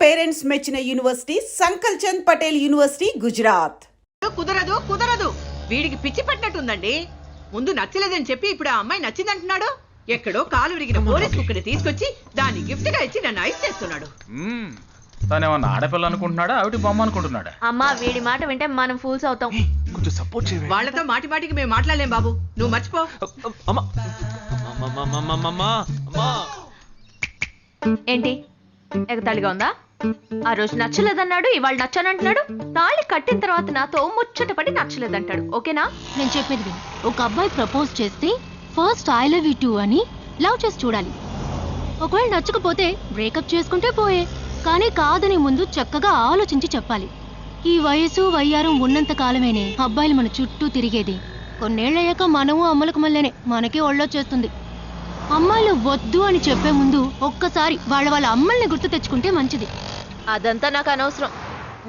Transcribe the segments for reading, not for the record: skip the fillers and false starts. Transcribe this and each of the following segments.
Parents మెచ్చిన university సంకల్ Chand Patel university Gujarat. కుదరదు కుదరదు, వీడికి పిచ్చి పట్టినట్టుందండి. ముందు నచ్చలేదని చెప్పి ఇప్పుడు ఆ అమ్మాయి నచ్చిందంటున్నాడు. ఎక్కడో కాలు విరిగిన పోలీస్ కుక్కని తీసుకొచ్చి దాన్ని గిఫ్ట్ గా ఇచ్చి నన్ను ఐస్ చేస్తున్నాడు. తనేమన్నా ఆడపిల్ల అనుకుంటున్నాడా, ఆవిడ బొమ్మ అనుకుంటున్నాడా? అమ్మా వీడి మాట వింటే మనం ఫూల్స్ అవుతాం. కొంచెం సపోర్ట్ చేయండి. వాళ్ళతో మాటి మాటికి మేము మాట్లాడలేం బాబు, నువ్వు మర్చిపో. ఏంటి ఎగతాళిగా ఉందా? ఆ రోజు నచ్చలేదన్నాడు, ఇవాళ నచ్చానంటున్నాడు. తాళి కట్టిన తర్వాత నాతో ముచ్చటపడి నచ్చలేదంటాడు. ఓకేనా? నేను చెప్పేది విను. ఒక అబ్బాయి ప్రపోజ్ చేస్తే first I love you two అని లవ్ చేసి చూడాలి. ఒకవేళ నచ్చకపోతే బ్రేకప్ చేసుకుంటే పోయే. కానీ కాదని ముందు చక్కగా ఆలోచించి చెప్పాలి. ఈ వయసు వయ్యారం ఉన్నంత కాలమేనే అబ్బాయిలు మన చుట్టూ తిరిగేది. కొన్నేళ్లయ్యాక మనము అమ్మలకు మళ్ళీనే మనకే ఒళ్ళొచ్చేస్తుంది. అమ్మాయిలు వద్దు అని చెప్పే ముందు ఒక్కసారి వాళ్ళ అమ్మల్ని గుర్తు తెచ్చుకుంటే మంచిది. అదంతా నాకు అనవసరం.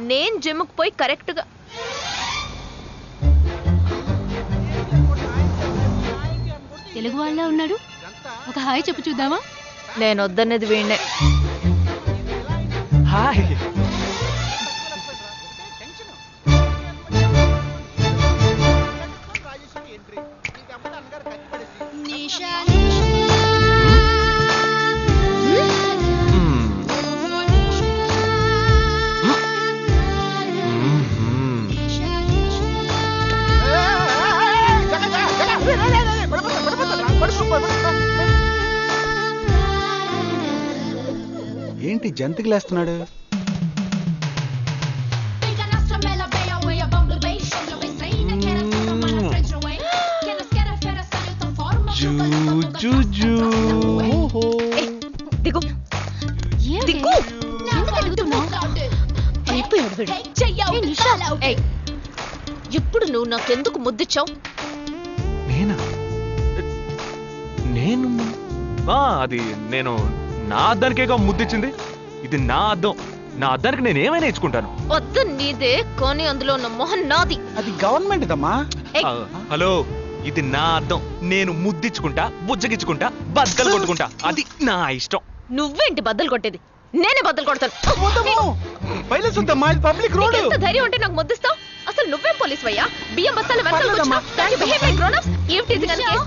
నేను జిమ్కి పోయి కరెక్ట్గా తెలుగు వాళ్ళ ఉన్నాడు. ఒక హాయ్ చెప్పు చూద్దామా? నేను వద్దనేది వీణ్ణే. హాయ్. ఏంటి జంతికి లేస్తున్నాడు? దిగు దిగు. ఇప్పుడు నువ్వు నాకెందుకు ముద్దిచ్చావు? అది నేను నా అద్దానికేగా ముద్దిచ్చింది. ఇది నా అద్దం. నా అద్దానికి నేను ఏమైనా ఇచ్చుకుంటాను. వద్దు నీదే, కానీ అందులో ఉన్న మొహం నాది. అది గవర్నమెంట్ దమ్మా. హలో, ఇది నా అద్దం. నేను ముద్దిచ్చుకుంటా, బుజ్జగిచ్చుకుంటా, బద్దలు కొట్టుకుంటా. అది నా ఇష్టం. నువ్వేంటి బద్దలు కొట్టేది? నేనే బద్దలు కొడతాను. Public road. ఎంత ధైర్యం ఉంటే నాకు ముద్దిస్తావు? అసలు నువ్వేం పోలీస్ వయ్యా? బియ్యం బస్తాలు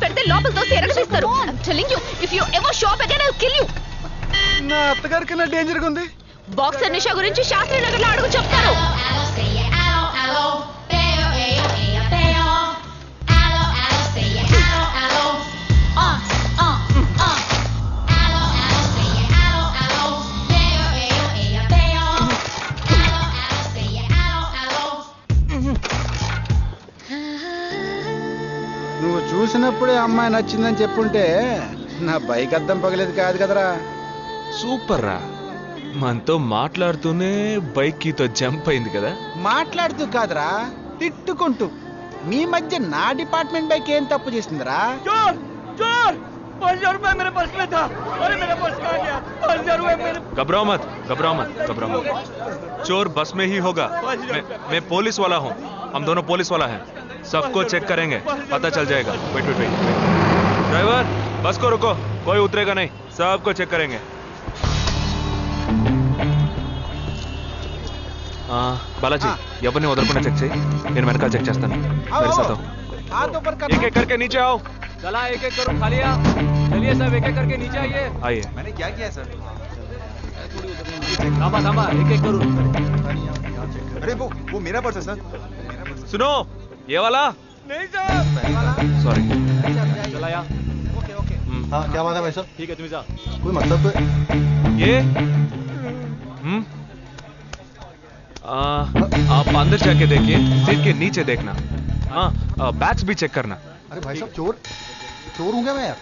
పెడితే లోపల తోసి ఎరగదీస్తారు. నా అత్తగారి కన్నా డేంజర్ గా ఉంది. బాక్సర్ నిషా గురించి శాస్త్రి నగర్ లో అడుగు చెప్తారు. నువ్వు చూసినప్పుడే అమ్మాయి నచ్చిందని చెప్పుంటే నా బైక్ అద్దం పగలేదు కాదు కదరా. సూపర్ రా. మనతో మాట్లాడుతూనే బైక్ కీతో జంప్ అయింది కదా. మాట్లాడుతూ కాదురా, తిట్టుకుంటూ. మీ మధ్య నా డిపార్ట్మెంట్ బైక్ ఏం తప్పు చేసిందిరా? घबराओ मत, घबराओ मत, घबराओ मत. चोर बस में ही होगा. मैं पुलिस वाला हूँ. हम दोनों पुलिस वाला हैं. सबको चेक करेंगे, पता चल जाएगा. Wait wait wait. ड्राइवर, बस को रुको. कोई उतरेगा नहीं. सबको चेक करेंगे. बालाजी, ఎవరిని వదలకుండా చెక్ చేయి. నేను వెనకాల చెక్ చేస్తాను. मेरे साथ आओ. एक एक करके नीचे आओ. चला, एक एक करो. खालिया. चलिए सब, एक एक करके नीचे आइए. आइए. मैंने क्या किया सर? थामा थामा, एक एक करो. अरे वो मेरा पर्स है सर. सुनो, ये वाला नहीं सर. सॉरी. चला यार. Okay okay. हाँ, क्या बात है भाई साहब? ठीक है, तुम जा. कोई मतलब ये आप अंदर जाके देखिए. सीट के नीचे देखना. हाँ, बैग्स भी चेक करना. अरे भाई साहब, चोर हूँ क्या मैं यार?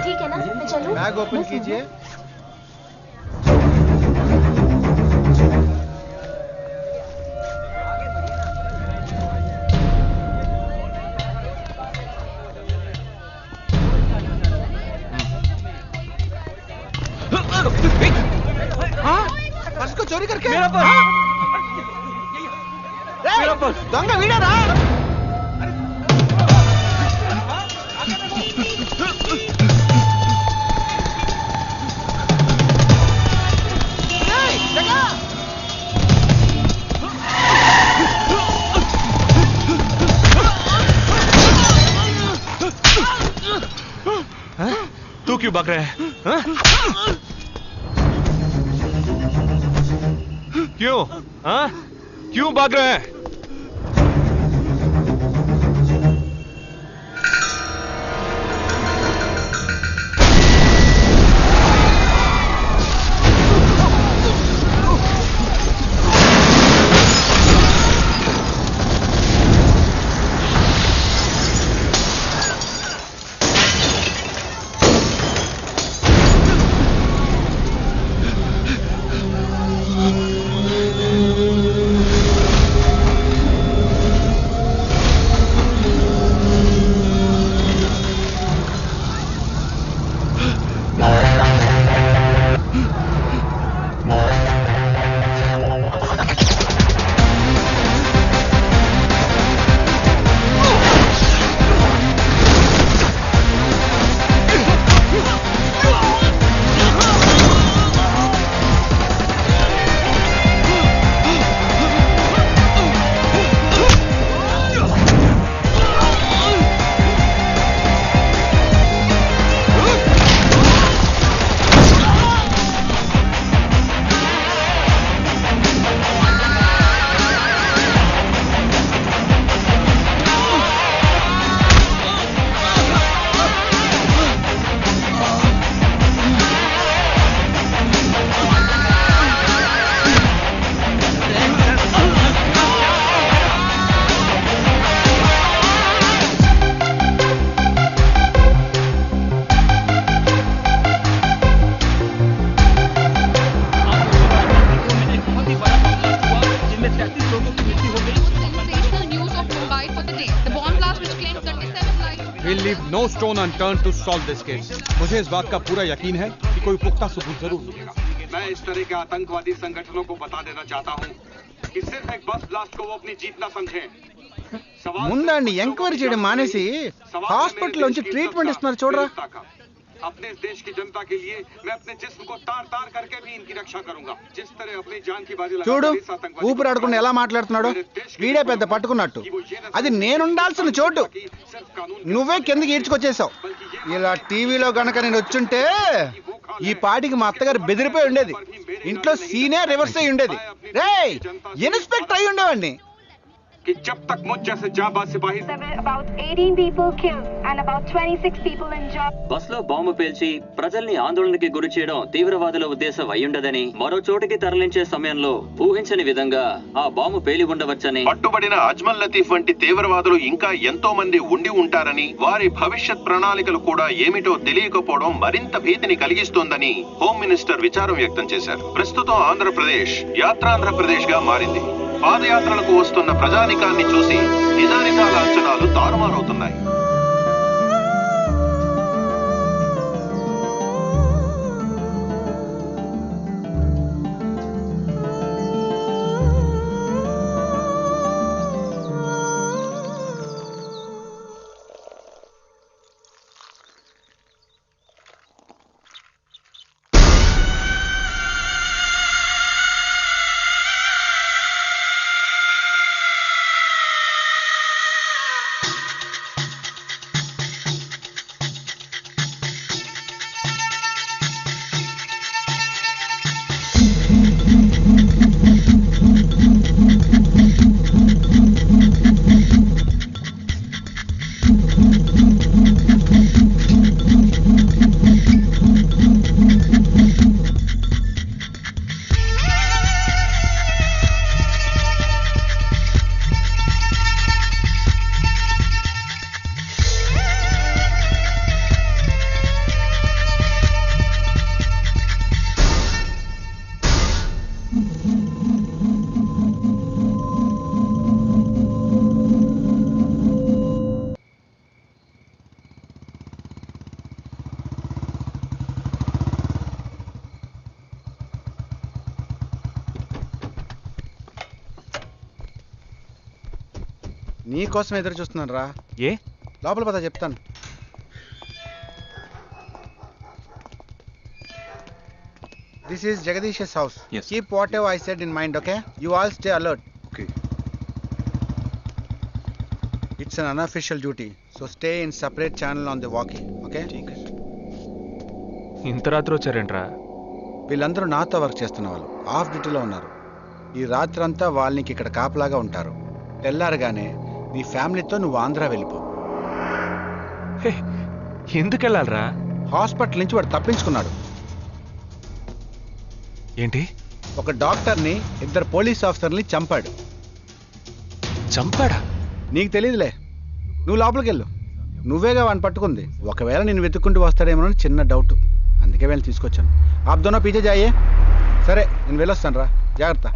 ठीक है ना, मैं चलूं? बैग ओपन कीजिए. पर्स को चोरी करके मेरा पर्स. मेरा पर्स. दंग वीडरा. तू क्यों भाग रहा है हाँ? क्यों हाँ? क्यों भाग रहा है? We'll leave no stone unturned to solve this case. मुझे इस बात का पूरा यकीन है कि कोई पुख्ता सबूत जरूर मिलेगा। मैं इस तरह के आतंकवादी संगठनों को बता देना चाहता हूं कि सिर्फ एक बस ब्लास्ट को वो अपनी जीत ना समझें। ముందండి ఎంక్వైరీ చేయడం మానేసి హాస్పిటల్ నుంచి ట్రీట్మెంట్ ఇస్తున్నారు చూడరా. अपने इस देश की जनता के लिए मैं अपने जिस्म को तार तार करके भी इनकी रक्षा करूंगा। जिस तरह अपनी जान की बाजी చూడు ఊపిరాడకుండా ఎలా మాట్లాడుతున్నాడు. వీడే పెద్ద పట్టుకున్నట్టు. అది నేనుండాల్సిన చోటు నువ్వే కిందకి ఈడ్చుకొచ్చేసావు. ఇలా టీవీలో గనక నేను వచ్చుంటే ఈ పాటికి మా అత్తగారు బెదిరిపోయి ఉండేది. ఇంట్లో సీనే రివర్స్ అయి ఉండేది. రేయ్ ఇన్స్పెక్టర్ అయి ఉండేవాడిని. कि जब तक मुझ जैसे जाबाज सिपाही about 18 people killed and about 26 people injured. బస్సులో బాంబు పేల్చి ప్రజల్ని ఆందోళనకి గురి చేయడం తీవ్రవాదుల ఉద్దేశం అయ్యుండదని, మరో చోటికి తరలించే సమయంలో ఊహించని విధంగా ఆ బాంబు పేలి ఉండవచ్చని, పట్టుబడిన అజ్మల్ లతీఫ్ వంటి తీవ్రవాదులు ఇంకా ఎంతో మంది ఉండి ఉంటారని, వారి భవిష్యత్ ప్రణాళికలు కూడా ఏమిటో తెలియకపోవడం మరింత భీతిని కలిగిస్తోందని హోమ్ మినిస్టర్ విచారం వ్యక్తం చేశారు. ప్రస్తుతం ఆంధ్రప్రదేశ్ యాత్రాంధ్రప్రదేశ్ గా మారింది. పాదయాత్రలకు వస్తున్న ప్రజానికాన్ని చూసి నిజానిజాల అంచనాలు తారుమారవుతున్నాయి. నీ కోసం ఎదురు చూస్తున్నాను రా. ఏ లోపల పద చెప్తాను. This is Jagadish's house. Yes. Keep whatever I said in mind, okay? You all stay alert. Okay. It's an unofficial duty, so stay in separate channel on the walkie, okay? ठीक है. ఇంత రాత్రి వచ్చారేంట్రా? వీళ్ళందరూ నాతో వర్క్ చేస్తున్న వాళ్ళు, of డ్యూటీలో ఉన్నారు. ఈ రాత్రంతా వాళ్ళకి ఇక్కడ కాపలాగా ఉంటారు. తెల్లారగానే నీ ఫ్యామిలీతో నువ్వు ఆంధ్ర వెళ్ళిపో. ఎందుకు వెళ్ళాలరా? హాస్పిటల్ నుంచి వాడు తప్పించుకున్నాడు. ఏంటి? ఒక డాక్టర్ని, 2 పోలీస్ ఆఫీసర్ని చంపాడు. చంపాడా? నీకు తెలియదులే, నువ్వు లోపలికి వెళ్ళు. నువ్వేగా వాడిని పట్టుకుంది. ఒకవేళ నేను వెతుక్కుంటూ వస్తాడేమోనని చిన్న డౌట్, అందుకే వెళ్ళి తీసుకొచ్చాను. ఆప్ దోనో పీछे जाइए. సరే నేను వెళ్ళొస్తాను రా, జాగ్రత్త.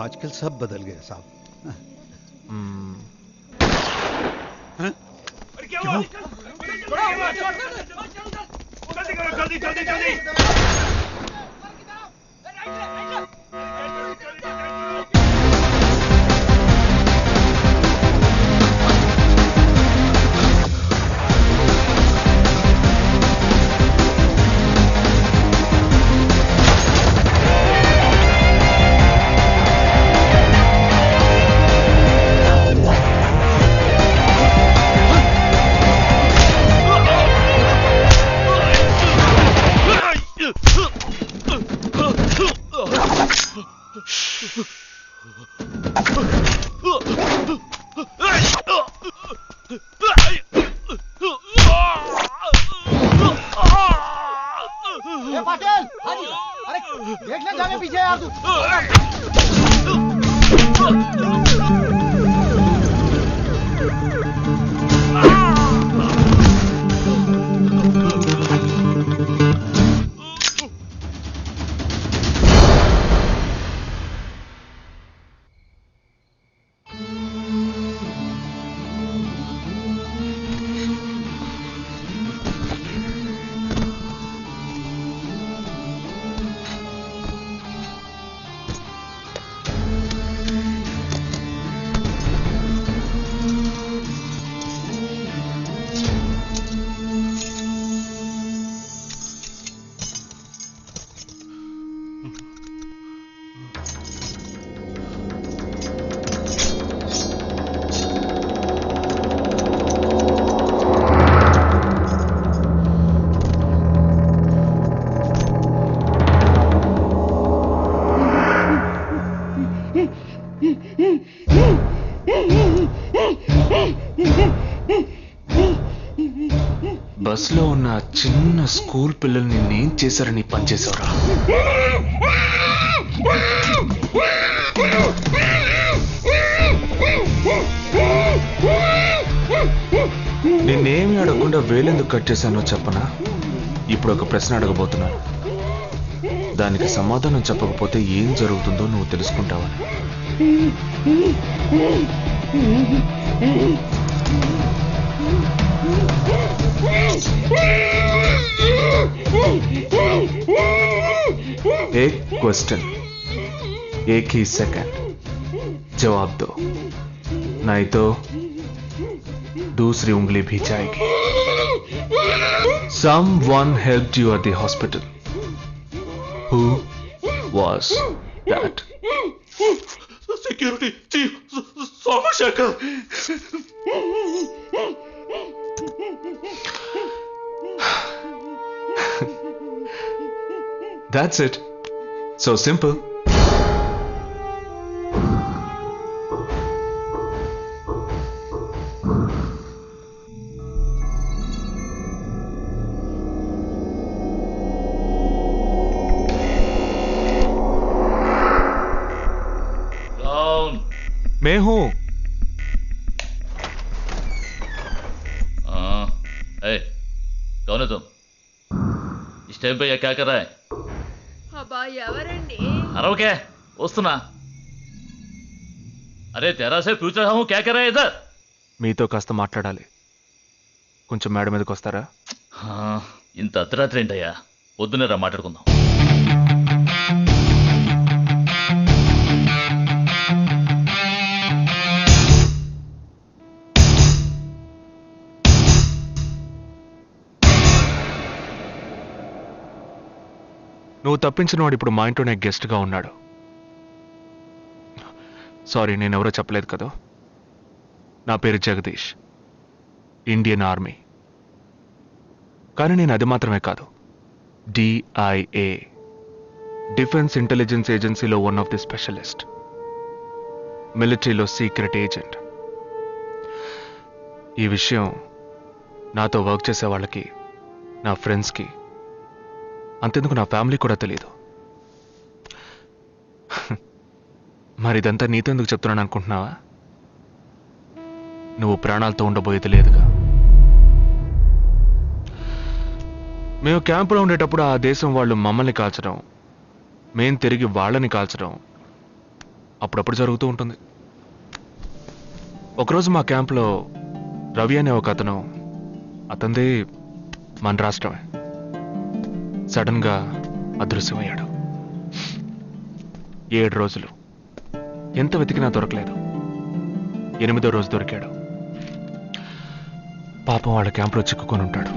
आजकल सब बदल गए साहब। देखना जाने पीछे यार तू। బస్ లో ఉన్న చిన్న స్కూల్ పిల్లల్ని నేను చేశారని పనిచేశారా? నేనేమి అడగకుండా వేలెందుకు కట్ చేశానో చెప్పనా? ఇప్పుడు ఒక ప్రశ్న అడగబోతున్నాను, దానికి సమాధానం చెప్పకపోతే ఏం జరుగుతుందో నువ్వు తెలుసుకుంటావా? एक क्वेश्चन, एक ही सेकंड, जवाब दो, नहीं तो दूसरी उंगली भी जाएगी। Someone helped you at the hospital. Who was that? Security chief Somashankar. That's it. So simple. मैं हूं। कौन है तुम? इस टाइम पे ये क्या कर रहा है? అబ్బా ఎవరండి? अरे क्या वस्तुना? अरे तेरा से पूछ रहा हूँ क्या कर रहा है इधर? మీతో కాస్త మాట్లాడాలి. కొంచెం మేడ మీదకి వస్తారా? ఇంత అర్ధరాత్రి ఏంటయ్యా? పొద్దునే రా మాట్లాడుకుందాం. నువ్వు తప్పించిన వాడు ఇప్పుడు మా ఇంట్లోనే గెస్ట్గా ఉన్నాడు. సారీ, నేనెవరో చెప్పలేదు కదా. నా పేరు జగదీష్, ఇండియన్ ఆర్మీ. కానీ నేను అది మాత్రమే కాదు, DIA, డిఫెన్స్ ఇంటెలిజెన్స్ ఏజెన్సీలో వన్ ఆఫ్ ది స్పెషలిస్ట్, మిలిటరీలో సీక్రెట్ ఏజెంట్. ఈ విషయం నాతో వర్క్ చేసే వాళ్ళకి, నా ఫ్రెండ్స్కి, అంతెందుకు నా ఫ్యామిలీ కూడా తెలియదు. మరి ఇదంతా నీతో ఎందుకు చెప్తున్నాను అనుకుంటున్నావా? నువ్వు ప్రాణాలతో ఉండబోయేది లేదుగా. మేము క్యాంపులో ఉండేటప్పుడు ఆ దేశం వాళ్ళు మమ్మల్ని కాల్చడం, మేం తిరిగి వాళ్ళని కాల్చడం అప్పుడప్పుడు జరుగుతూ ఉంటుంది. ఒకరోజు మా క్యాంప్లో రవి అనే ఒక అతను, అతనిది మన రాష్ట్రమే, సడన్ గా అదృశ్యమయ్యాడు. 7 రోజులు ఎంత వెతికినా దొరకలేదు. 8వ రోజు దొరికాడు. పాపం వాళ్ళ క్యాంపులో చిక్కుకొని ఉంటాడు.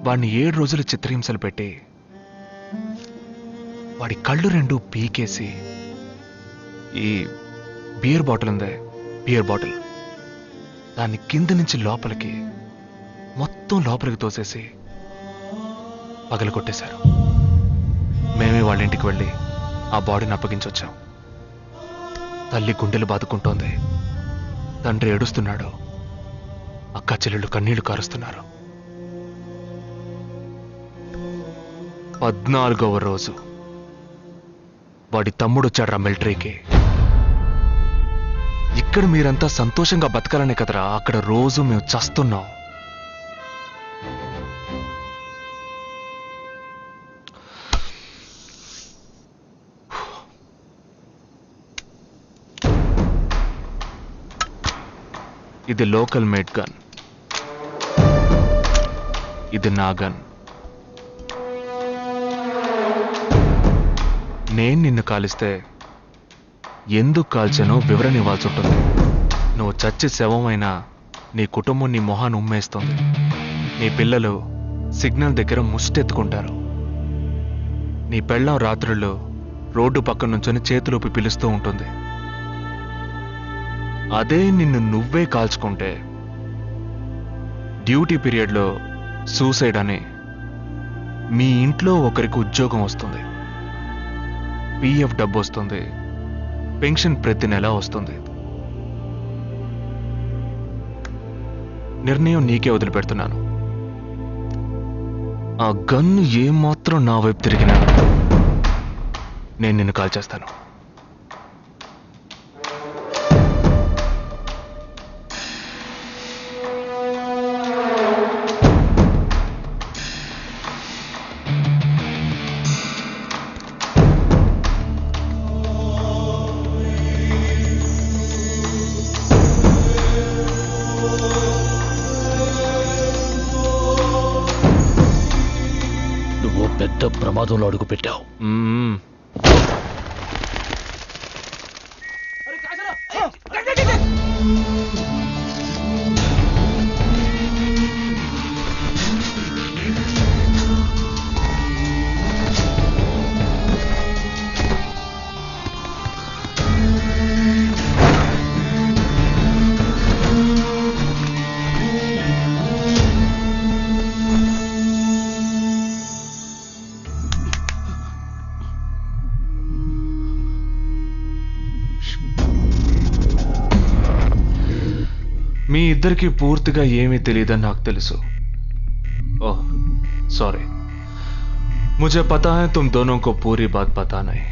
వాడిని 7 రోజులు చిత్రహింసలు పెట్టి వాడి కళ్ళు 2 పీకేసి ఈ బియర్ బాటిల్ ఉందే, బియర్ బాటిల్, దాన్ని కింద నుంచి లోపలికి మొత్తం లోపలికి తోసేసి పగల కొట్టేశారు. మేమే వాళ్ళ ఇంటికి వెళ్ళి ఆ బాడీని అప్పగించొచ్చాం. తల్లి గుండెలు బాదుకుంటోంది, తండ్రి ఏడుస్తున్నాడు, అక్క చెల్లెళ్ళు కన్నీళ్లు కారుస్తున్నారు. 14వ రోజు వాడి తమ్ముడు వచ్చాడ్రా మిలిటరీకి. ఇక్కడ మీరంతా సంతోషంగా బతకాలనే కదరా అక్కడ రోజు మేము చస్తున్నాం. ఇది లోకల్ మేడ్ గన్, ఇది నా గన్. నేను నిన్ను కాలిస్తే ఎందుకు కాల్చానో వివరణ ఇవ్వాల్సి ఉంటుంది. నువ్వు చచ్చి శవమైనా నీ కుటుంబం నీ మొహాన్ని ఉమ్మేస్తుంది. నీ పిల్లలు సిగ్నల్ దగ్గర ముష్టెత్తుకుంటారు. నీ పెళ్ళాం రాత్రుల్లో రోడ్డు పక్కన నుంచొని చేతులోపి పిలుస్తూ ఉంటుంది. అదే నిన్ను నువ్వే కాల్చుకుంటే డ్యూటీ పీరియడ్లో సూసైడ్ అని మీ ఇంట్లో ఒకరికి ఉద్యోగం వస్తుంది, PF డబ్బు వస్తుంది, పెన్షన్ ప్రతి నెల వస్తుంది. నిర్ణయం నీకే వదిలిపెడుతున్నాను. ఆ గన్ను ఏమాత్రం నా వైపు తిరిగినా నేను నిన్ను కాల్చేస్తాను. పెద్ద ప్రమాదంలో అడుగు పెట్టావు. మీ ఇద్దరికి పూర్తిగా ఏమీ తెలియదని నాకు తెలుసు. ओह सॉरी, मुझे पता है तुम दोनों को पूरी बात पता नहीं.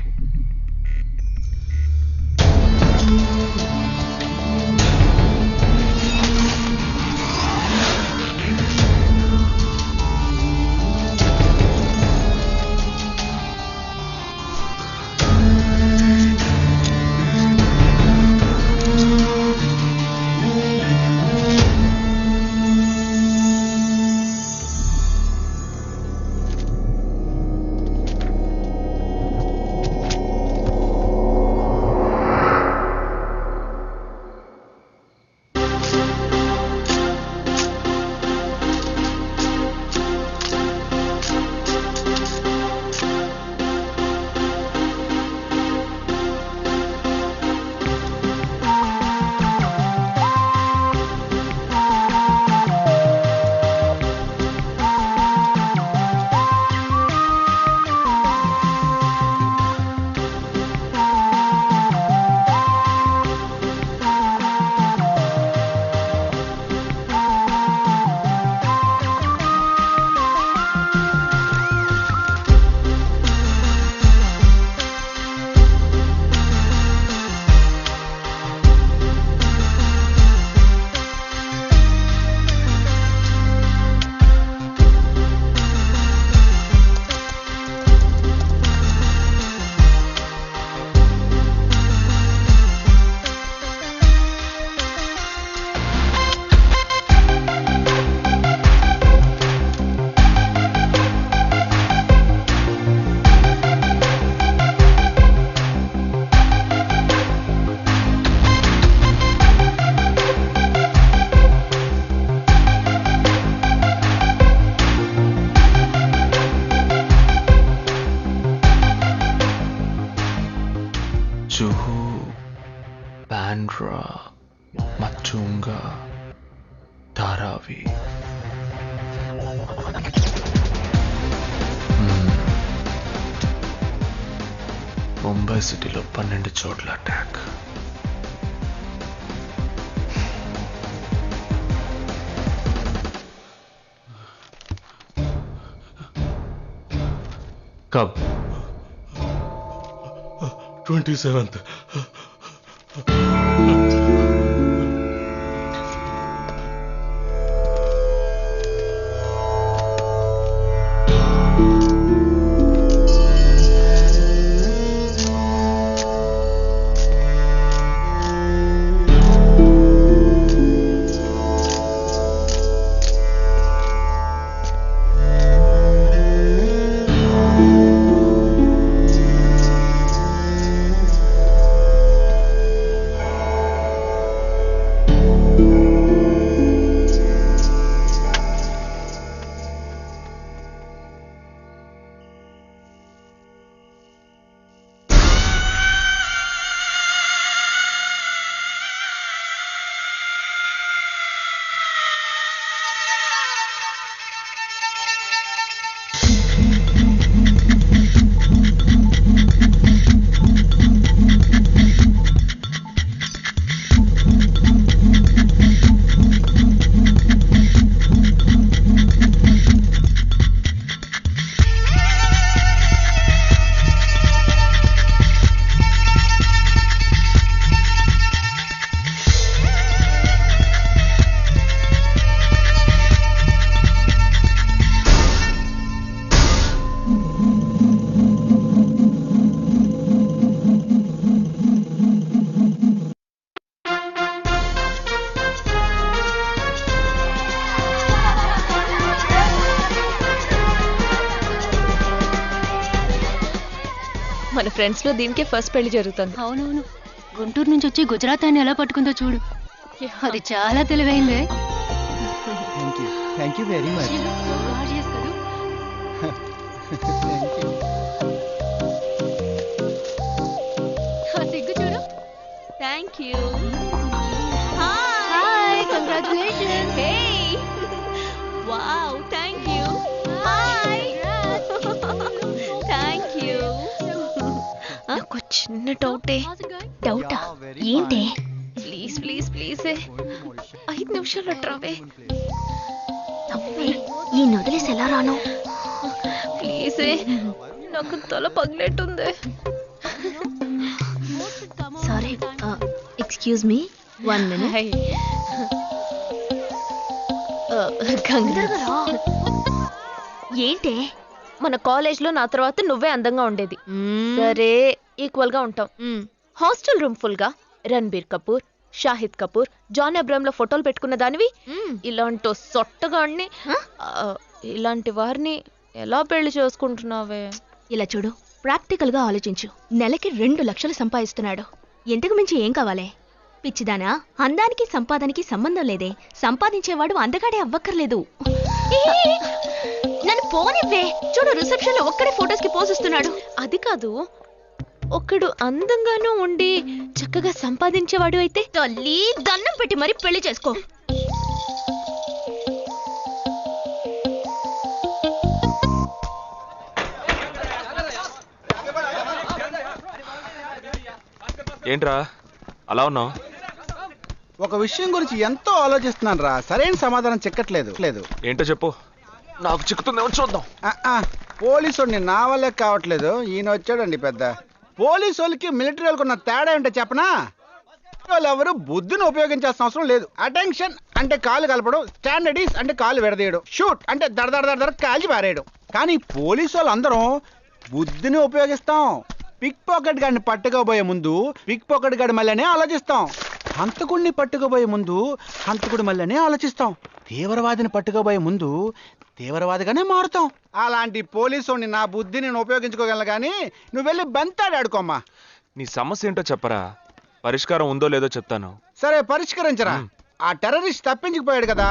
రవి ముంబై సిటీలో 12 చోట్ల అటాక్. कब? 27th. మన ఫ్రెండ్స్ లో దీనికే ఫస్ట్ పెళ్లి జరుగుతుంది. అవునవును, గుంటూరు నుంచి వచ్చి గుజరాత్ అని ఎలా పట్టుకుందో చూడు. అది చాలా తెలివైందే. Thank you very much. సిగ్గు చూడు. Thank you. Hi, congratulations. Hey wow, thank you. Hi thank you. నాకు చిన్న డౌటా? ఏంటి? ప్లీజ్ ప్లీజ్ ప్లీజ్ 5 నిమిషాలు అట్రావే. ఈ నదిలేసి ఎలా రాను? ప్లీజ్, నాకు తల పగిలేట్టుంది. Sorry, excuse me, 1 minute. ఏంటి? మన కాలేజ్ లో నా తర్వాత నువ్వే అందంగా ఉండేది. సరే, ఈక్వల్ గా ఉంటాం. హాస్టల్ రూమ్ ఫుల్ గా రణబీర్ కపూర్, షాహిద్ కపూర్, జాన్ అబ్రామ్ లో ఫోటోలు పెట్టుకున్న దానివి ఇలాంటి సొట్టగాడిని, ఇలాంటి వారిని ఎలా పెళ్లి చేసుకుంటున్నావే? ఇలా చూడు, ప్రాక్టికల్ గా ఆలోచించు. నెలకి 2 లక్షలు సంపాదిస్తున్నాడు. ఎంతకు మించి ఏం కావాలే? పిచ్చిదానా, అందానికి సంపాదనకి సంబంధం లేదే. సంపాదించేవాడు అందగాడే అవ్వక్కర్లేదు. నన్ను పోనివ్వే. చూడు, రిసెప్షన్ లో ఒక్కడే ఫోటోస్ కి పోసిస్తున్నాడు. అది కాదు, ఒకడు అందంగానూ ఉండి చక్కగా సంపాదించేవాడు అయితే తల్లి దండం పెట్టి మరి పెళ్లి చేసుకో. ఏంట్రా అలా ఉన్నావు? ఒక విషయం గురించి ఎంతో ఆలోచిస్తున్నాను రా, సరైన సమాధానం చిక్కట్లేదు. ఏంటో చెప్పు, నాకు చిక్కుతుందేమో చూద్దాం. పోలీసు నా వల్లే కావట్లేదు. ఈయన వచ్చాడండి పెద్ద. పోలీసు వాళ్ళకి మిలిటరీ వాళ్ళకి ఉన్న తేడా ఏంటో చెప్పనా? వాళ్ళు ఎవరు బుద్ధిని ఉపయోగించాల్సిన అవసరం లేదు. అటెన్షన్ అంటే కాలు కలపడం, స్టాండర్డీస్ అంటే కాలు విడదీయడం, షూట్ అంటే దడ కాల్చి పారేయడం. కానీ పోలీసు వాళ్ళు అందరం బుద్ధిని ఉపయోగిస్తాం. పిక్ పాకెట్ గాడిని పట్టుకోబోయే ముందు పిక్ పాకెట్ గాడి మళ్ళీనే ఆలోచిస్తాం. హంతకుడిని పట్టుకోబోయే ముందు హంతకుడి మళ్ళీనే ఆలోచిస్తాం. తీవ్రవాదిని పట్టుకోబోయే ముందు తీవ్రవాదిగానే మారుతాం. అలాంటి పోలీసుని నా బుద్ధిని నేను ఉపయోగించుకోగలను, కానీ నువ్వు వెళ్ళి బంతాడాడుకోమ్మా. నీ సమస్య ఏంటో చెప్పరా, పరిష్కారం ఉందో లేదో చెప్తాను. సరే, పరిష్కరించరా. ఆ టెర్రరిస్ట్ తప్పించుకుపోయాడు కదా,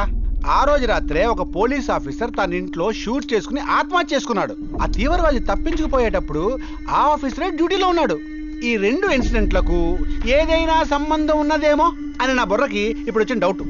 ఆ రోజు రాత్రే ఒక పోలీస్ ఆఫీసర్ తన ఇంట్లో షూట్ చేసుకుని ఆత్మహత్య చేసుకున్నాడు. ఆ తీవ్రవాది తప్పించుకుపోయేటప్పుడు ఆ ఆఫీసరే డ్యూటీలో ఉన్నాడు. ఈ 2 ఇన్సిడెంట్లకు ఏదైనా సంబంధం ఉన్నదేమో అని నా బుర్రకి ఇప్పుడు వచ్చిన డౌట్.